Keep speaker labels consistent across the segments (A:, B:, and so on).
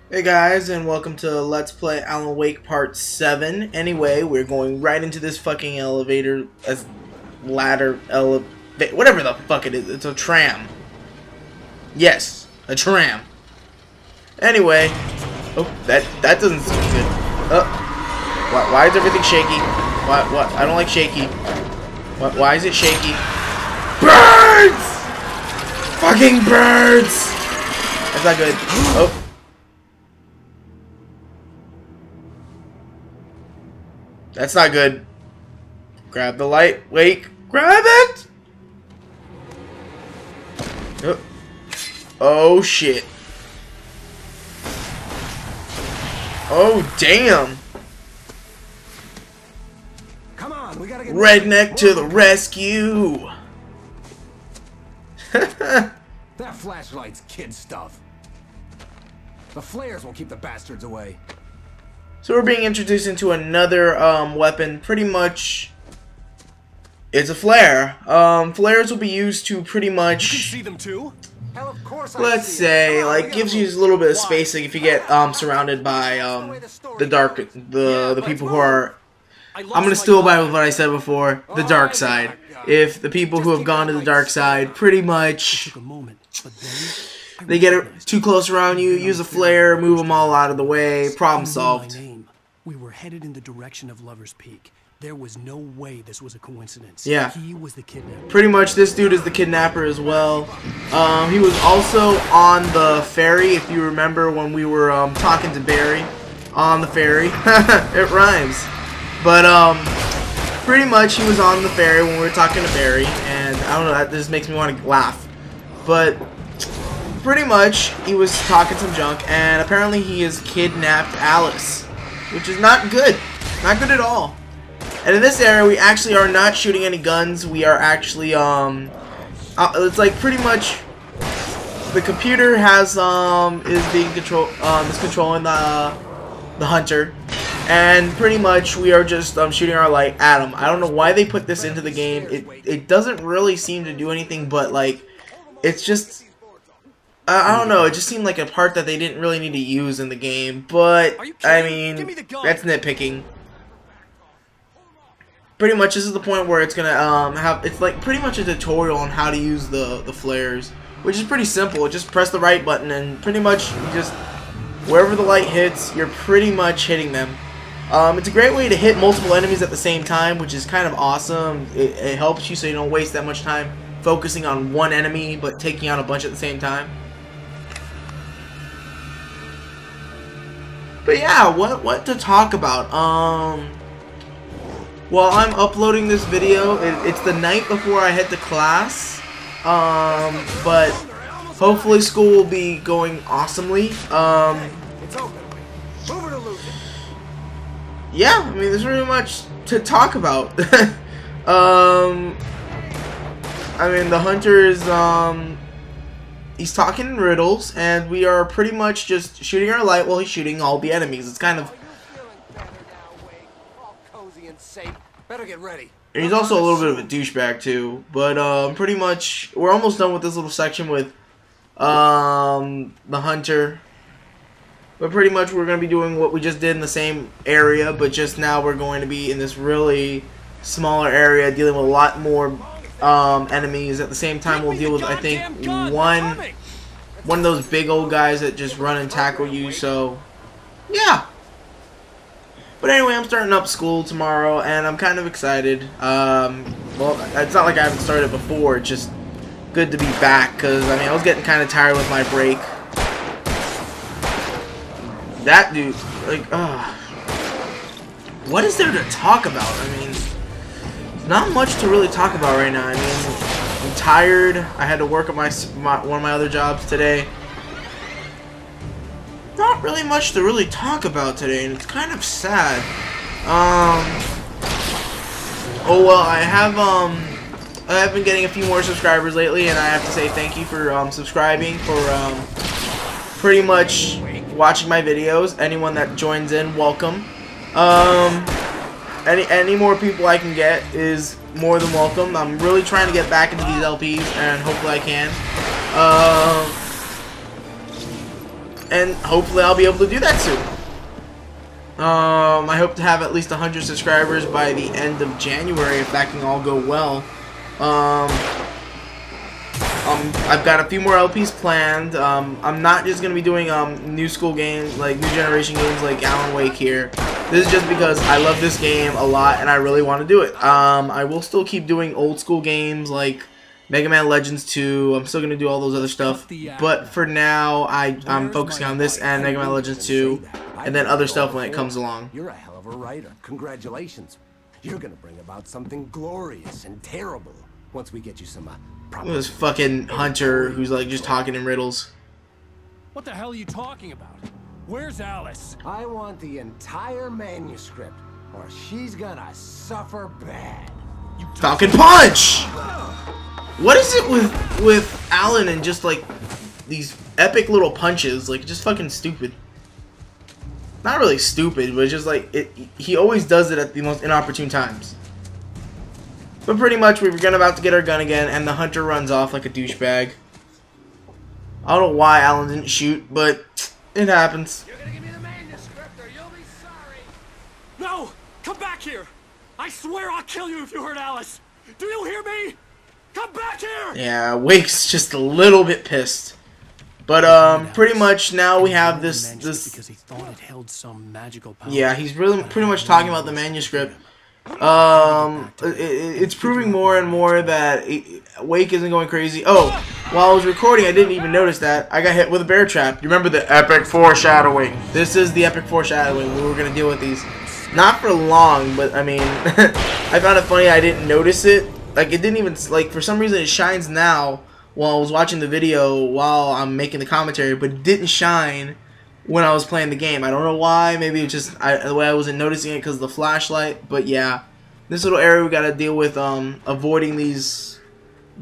A: Hey guys, and welcome to Let's Play Alan Wake Part 7. Anyway, we're going right into this fucking elevator, whatever the fuck it is. It's a tram. Yes, a tram. Anyway, oh, that doesn't seem good. Why is everything shaky? What? I don't like shaky. Why is it shaky? Birds! Fucking birds! That's not good. Oh. That's not good. Grab the light. Wait. Grab it! Oh, shit. Oh, damn.
B: Come on, we gotta get
A: Redneck to the rescue.
B: that flashlight's kid stuff. The flares will keep the bastards away.
A: So we're being introduced into another weapon. Pretty much, it's a flare. Flares will be used to pretty much.
B: You can see them too? Hell, of course
A: Let's say, like, gives you a little bit of spacing if you get surrounded by the people who are. I'm gonna steal by with what I said before. The dark side. If the people who have gone to the dark side, pretty much. They get it too close around you, use a flare, move them all out of the way, problem solved.
C: We were headed in the direction of Lover's Peak. There was no way this was a coincidence.
A: Yeah.
C: He was the kidnapper.
A: Pretty much this dude is the kidnapper as well. He was also on the ferry, if you remember when we were talking to Barry on the ferry. It rhymes. But pretty much he was on the ferry when we were talking to Barry, and I don't know, that just makes me want to laugh. But pretty much he was talking some junk, and apparently he has kidnapped Alice, which is not good. Not good at all. And in this area, we actually are not shooting any guns. We are actually, it's like pretty much the computer has, is being controlling the hunter. And pretty much we are just shooting our light at him. I don't know why they put this into the game. It doesn't really seem to do anything, but like, it's just, I don't know, it just seemed like a part that they didn't really need to use in the game, but, I mean, that's nitpicking. Pretty much this is the point where it's gonna it's like pretty much a tutorial on how to use the flares, which is pretty simple. Just press the right button and pretty much you just, wherever the light hits, you're pretty much hitting them. It's a great way to hit multiple enemies at the same time, which is kind of awesome. It helps you so you don't waste that much time focusing on one enemy, but taking out a bunch at the same time. But yeah, what to talk about? While I'm uploading this video, it's the night before I head to class. But hopefully school will be going awesomely. Yeah, I mean, there's really much to talk about. I mean, the hunter is, he's talking in riddles, and we are pretty much just shooting our light while he's shooting all the enemies. It's kind of...
B: Better get ready.
A: And he's also a little bit of a douchebag, too. But, pretty much, we're almost done with this little section with, the hunter. But pretty much we're going to be doing what we just did in the same area, but just now we're going to be in this really smaller area dealing with a lot more enemies. At the same time, we'll deal with, I think, one of those big old guys that just run and tackle you, so yeah. But anyway, I'm starting up school tomorrow, and I'm kind of excited. Well, it's not like I haven't started before, it's just good to be back, because, I mean, I was getting kind of tired with my break. That dude, like, what is there to talk about? I mean, not much to really talk about right now. I mean, I'm tired. I had to work at one of my other jobs today. Not really much to really talk about today, and it's kind of sad. Oh well, I have been getting a few more subscribers lately, and I have to say thank you for subscribing, for pretty much watching my videos. Anyone that joins in, welcome. Any more people I can get is more than welcome. I'm really trying to get back into these LPs, and hopefully I can. and hopefully I'll be able to do that soon. I hope to have at least 100 subscribers by the end of January if that can all go well. I've got a few more LPs planned. I'm not just gonna be doing new school games, like new generation games like Alan Wake here. This is just because I love this game a lot and I really want to do it. I will still keep doing old school games like Mega Man Legends 2. I'm still gonna do all those other stuff, but for now I'm focusing on this and Mega Man Legends 2, and then other stuff when it comes along.
B: You're a hell of a writer. Congratulations. You're gonna bring about something glorious and terrible once we get you some
A: Look at this fucking Hunter who's like just talking in riddles.
C: What the hell are you talking about? Where's Alice?
B: I want the entire manuscript, or she's gonna suffer bad.
A: Falcon Punch! What is it with Alan and just like these epic little punches? Like just fucking stupid. Not really stupid, but just like he always does it at the most inopportune times. But pretty much we were about to get our gun again, and the Hunter runs off like a douchebag. I don't know why Alan didn't shoot, but it happens.
C: You're gonna give me the manuscript or you'll be sorry. No! Come back here! I swear I'll kill you if you hurt Alice! Do you hear me? Come back here!
A: Yeah, Wake's just a little bit pissed. But pretty much now we have this
C: because he thought it held some magical power.
A: Yeah, he's really pretty much talking about the manuscript. It's proving more and more that Wake isn't going crazy. Oh, while I was recording, I didn't even notice that I got hit with a bear trap. You remember the epic foreshadowing? This is the epic foreshadowing. We were gonna deal with these, not for long, but I mean, I found it funny. I didn't notice it. Like it didn't even like for some reason it shines now while I was watching the video while I'm making the commentary, but it didn't shine when I was playing the game. I don't know why. Maybe it's just the way I wasn't noticing it because of the flashlight. But yeah, this little area we gotta deal with avoiding these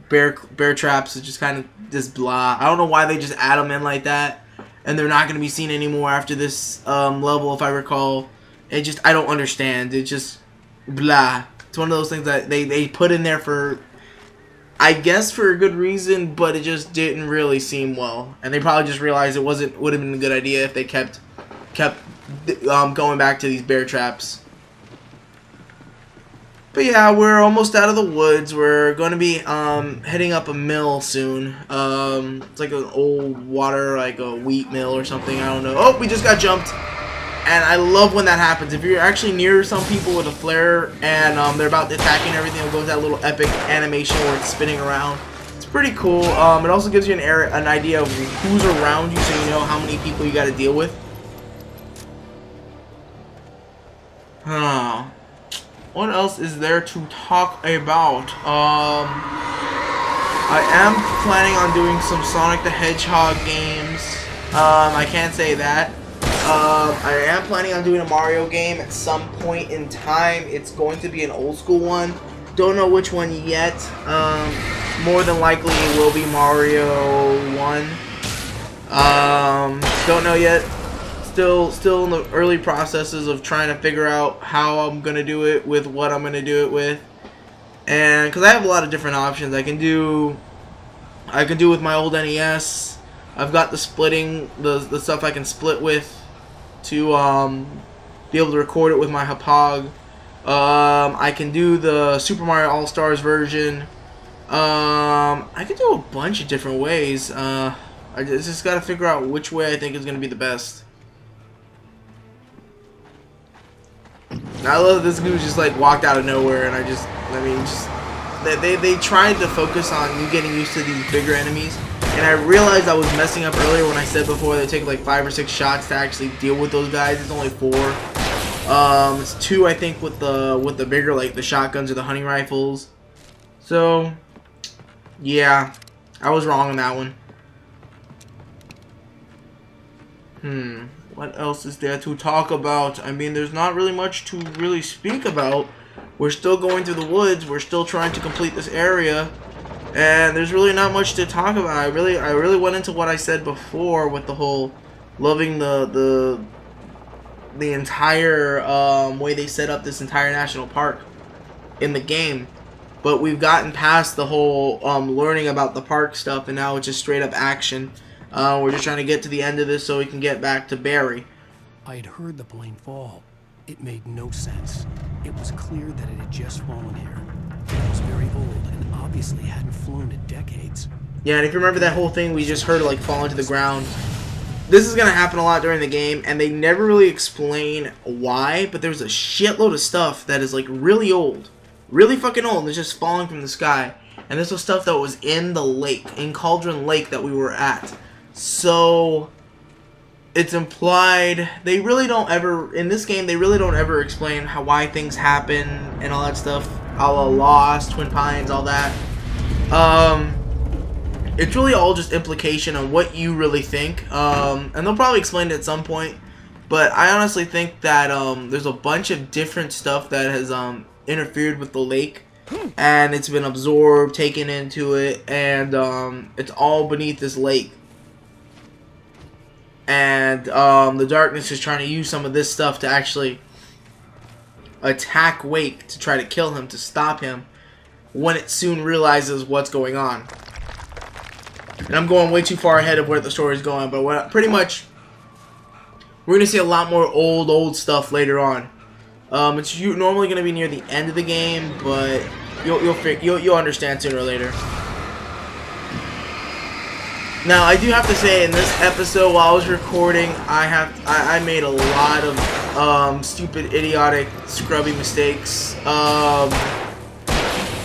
A: bear traps. It's just kind of just blah. I don't know why they just add them in like that, and they're not gonna be seen anymore after this level, if I recall. It just I don't understand. It's just blah. It's one of those things that they put in there for, I guess, for a good reason, but it just didn't really seem well, and they probably just realized it would have been a good idea if they kept going back to these bear traps. But yeah, we're almost out of the woods. We're going to be heading up a mill soon. It's like an old water, like a wheat mill or something. I don't know. Oh, we just got jumped. And I love when that happens. If you're actually near some people with a flare and they're about to attack you and everything, it goes that little epic animation where it's spinning around. It's pretty cool. It also gives you an idea of who's around you, so you know how many people you got to deal with. What else is there to talk about? I am planning on doing some Sonic the Hedgehog games. I can't say that. I am planning on doing a Mario game at some point in time. It's going to be an old school one. Don't know which one yet. More than likely it will be Mario 1. Don't know yet. Still in the early processes of trying to figure out how I'm going to do it, with what I'm going to do it with. And because I have a lot of different options. I can do with my old NES. I've got the splitting, the stuff I can split with to be able to record it with my Hapog. I can do the Super Mario All-Stars version. I can do a bunch of different ways. I just got to figure out which way I think is going to be the best. I love this dude just like walked out of nowhere, and they tried to focus on you getting used to these bigger enemies. And I realized I was messing up earlier when I said before they take like 5 or 6 shots to actually deal with those guys. It's only 4. It's 2 I think with the bigger, like the shotguns or the hunting rifles. So yeah, I was wrong on that one. What else is there to talk about? I mean, there's not really much to really speak about. We're still going through the woods. We're still trying to complete this area. And there's really not much to talk about. I really went into what I said before with the whole loving the entire way they set up this entire national park in the game. But we've gotten past the whole learning about the park stuff, and now it's just straight up action. We're just trying to get to the end of this so we can get back to Barry.
D: I had heard the plane fall. It made no sense. It was clear that it had just fallen here. It was very old and obviously hadn't flown in decades.
A: Yeah, and if you remember that whole thing, we just heard it like fall into the ground. This is going to happen a lot during the game, and they never really explain why, but there's a shitload of stuff that is like really old. Really fucking old, and it's just falling from the sky. And this was stuff that was in the lake, in Cauldron Lake that we were at. So it's implied they really don't ever in this game. They really don't ever explain why things happen and all that stuff. A la Lost, Twin Pines, all that. It's really all just implication on what you really think. And they'll probably explain it at some point. But I honestly think that there's a bunch of different stuff that has interfered with the lake. And it's been absorbed, taken into it, and it's all beneath this lake. And the darkness is trying to use some of this stuff to actually attack Wake, to try to kill him, to stop him, when it soon realizes what's going on. And I'm going way too far ahead of where the story is going, but pretty much we're going to see a lot more old stuff later on. It's normally going to be near the end of the game, but you'll understand sooner or later. Now, I do have to say, in this episode, while I was recording, I made a lot of stupid, idiotic, scrubby mistakes.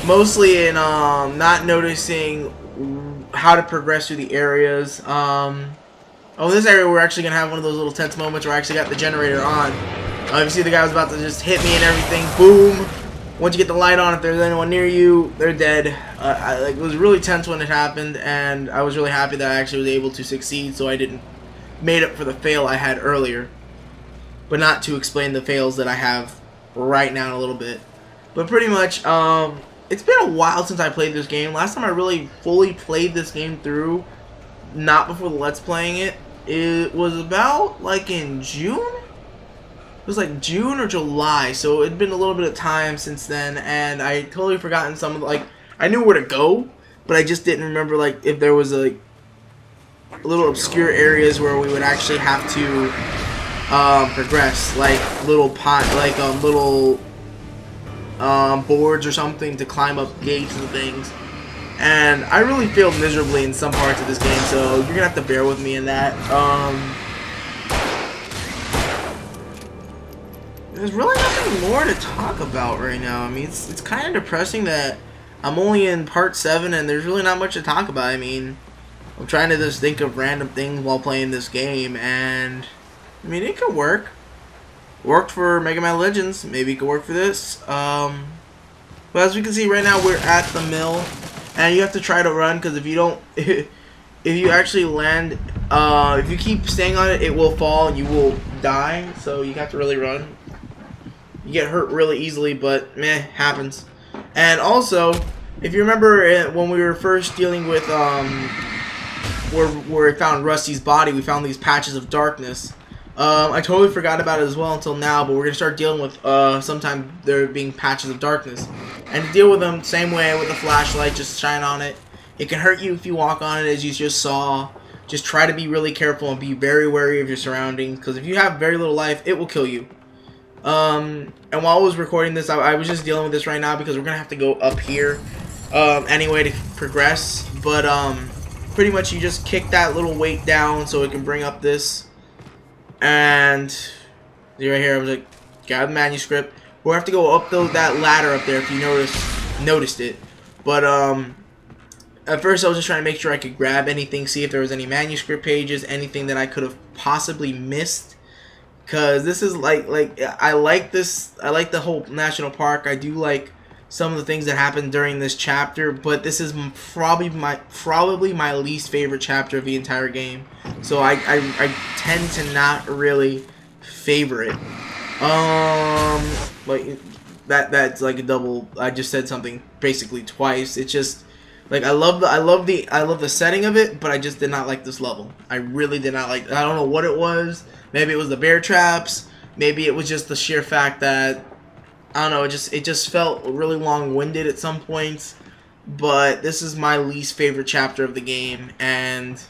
A: Mostly in not noticing how to progress through the areas. Oh, this area we're actually gonna have one of those little tense moments where I actually got the generator on. You see the guy was about to just hit me and everything. Boom! Once you get the light on, if there's anyone near you, they're dead. It was really tense when it happened, and I was really happy that I actually was able to succeed, so I didn't made up for the fail I had earlier. But not to explain the fails that I have right now in a little bit. But pretty much, it's been a while since I played this game. Last time I really fully played this game through, not before the Let's Playing it was about like in June? It was like June or July, so it'd been a little bit of time since then, and I totally forgotten some of the, like, I knew where to go, but I just didn't remember like if there was a little obscure areas where we would actually have to progress, like little boards or something to climb up gates and things. And I really failed miserably in some parts of this game, so you're gonna have to bear with me in that. There's really nothing more to talk about right now. I mean, it's kind of depressing that I'm only in part 7 and there's really not much to talk about. I mean, I'm trying to just think of random things while playing this game, and I mean, it could work. Worked for Mega Man Legends. Maybe it could work for this. But as we can see right now, we're at the mill, and you have to try to run, because if you don't, if you actually land, if you keep staying on it, it will fall and you will die. So you have to really run. You get hurt really easily, but meh, happens. And also, if you remember when we were first dealing with where we found Rusty's body, we found these patches of darkness. I totally forgot about it as well until now, but we're gonna start dealing with sometime there being patches of darkness, and to deal with them same way with a flashlight. Just shine on it. It can hurt you if you walk on it, as you just saw. Just try to be really careful and be very wary of your surroundings, because if you have very little life, it will kill you. And while I was recording this, I was just dealing with this right now because we're gonna have to go up here anyway to progress. But pretty much you just kick that little weight down so it can bring up this. And right here, I was like, grab the manuscript. We'll have to go up that ladder up there if you noticed it. But at first I was just trying to make sure I could grab anything, see if there was any manuscript pages, anything that I could have possibly missed. Cause this is like I like this. I like the whole national park. I do like some of the things that happen during this chapter, but this is probably my least favorite chapter of the entire game. So I tend to not really favor it. Like that's like a double. I just said something basically twice. It's just like I love the setting of it, but I just did not like this level. I really did not like. I don't know what it was. Maybe it was the bear traps. Maybe it was just the sheer fact that, I don't know, it just felt really long-winded at some points. But this is my least favorite chapter of the game, and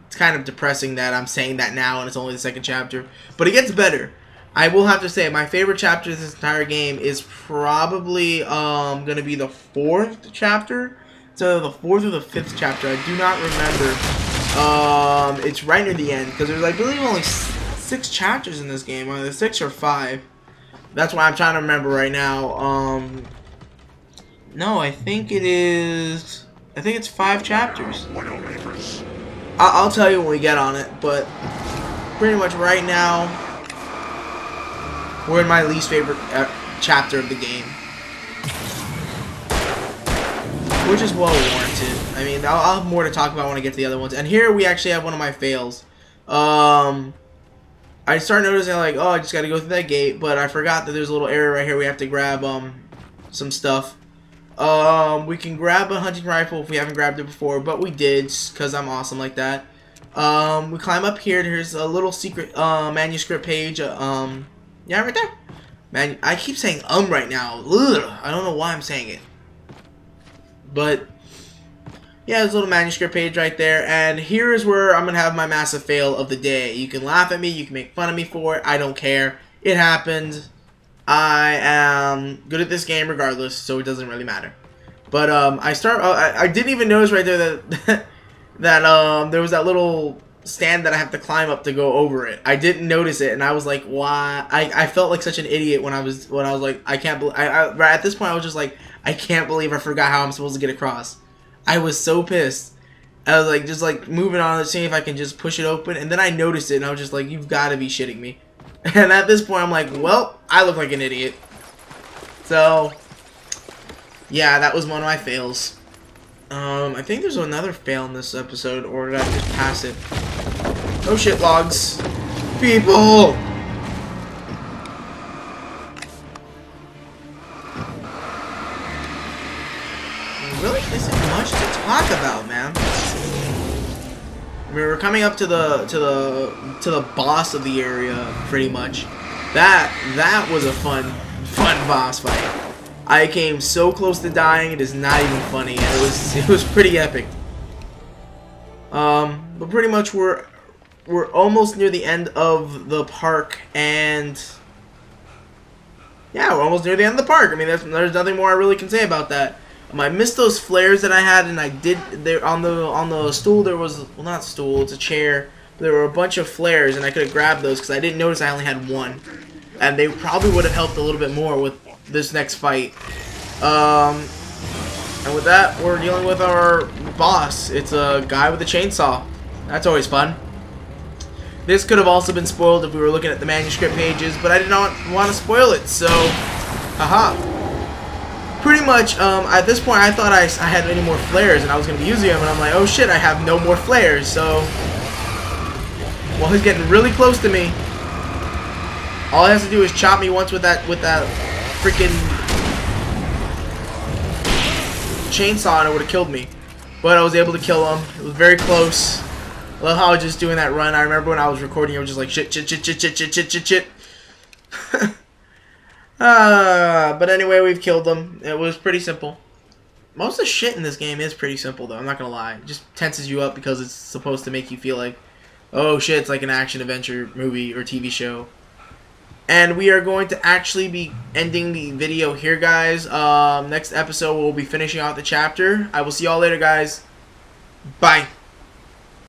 A: it's kind of depressing that I'm saying that now and it's only the second chapter. But it gets better. I will have to say my favorite chapter of this entire game is probably going to be the 4th chapter. So the 4th or the 5th chapter. I do not remember. It's right near the end because there's, I believe, only 6 chapters in this game. Either 6 or 5. That's why I'm trying to remember right now. No, I think it is. I think it's 5 chapters. I'll tell you when we get on it, but pretty much right now, we're in my least favorite chapter of the game, which is well warranted. I mean, I'll have more to talk about when I get to the other ones. And here we actually have one of my fails. I started noticing, like, oh, I just got to go through that gate, but I forgot that there's a little area right here we have to grab some stuff. We can grab a hunting rifle if we haven't grabbed it before, but we did, because I'm awesome like that. We climb up here. There's a little secret manuscript page. Yeah, right there. Man, I keep saying right now. Ugh, I don't know why I'm saying it. But yeah, there's a little manuscript page right there, and here is where I'm gonna have my massive fail of the day. You can laugh at me, you can make fun of me for it. I don't care. It happened. I am good at this game regardless, so it doesn't really matter. But I didn't even notice right there that that there was that little stand that I have to climb up to go over it. I didn't notice it, and I was like, why? I felt like such an idiot when I was like, I can't believe. Right at this point, I was just like, I can't believe I forgot how I'm supposed to get across. I was so pissed. I was like, just like moving on, seeing if I can just push it open, and then I noticed it, and I was just like, you've got to be shitting me. And at this point, I'm like, well, I look like an idiot. So, yeah, that was one of my fails. I think there's another fail in this episode, or did I just pass it? Oh shit, logs. People! There really isn't much to talk about, man. We were coming up to the boss of the area, pretty much. That was a fun boss fight. I came so close to dying, it is not even funny, and it was pretty epic. But pretty much we're almost near the end of the park, and yeah, we're almost near the end of the park. I mean, there's nothing more I really can say about that. I missed those flares that I had, and I did there on the stool. There was, well, not stool, it's a chair. There were a bunch of flares, and I could have grabbed those because I didn't notice I only had one, and they probably would have helped a little bit more with this next fight. And with that, we're dealing with our boss. It's a guy with a chainsaw. That's always fun. This could have also been spoiled if we were looking at the manuscript pages, but I did not want to spoil it, so haha. Pretty much, at this point, I thought I had any more flares, and I was going to be using them, and I'm like, oh shit, I have no more flares, so well, he's getting really close to me. All he has to do is chop me once with that freaking chainsaw, and it would have killed me. But I was able to kill him. It was very close. I love how I was just doing that run. I remember when I was recording, I was just like, shit. But anyway, we've killed them. It was pretty simple. Most of the shit in this game is pretty simple, though. I'm not gonna lie. It just tenses you up because it's supposed to make you feel like, oh shit, it's like an action-adventure movie or TV show. And we are going to actually be ending the video here, guys. Next episode, we'll be finishing out the chapter. I will see y'all later, guys. Bye.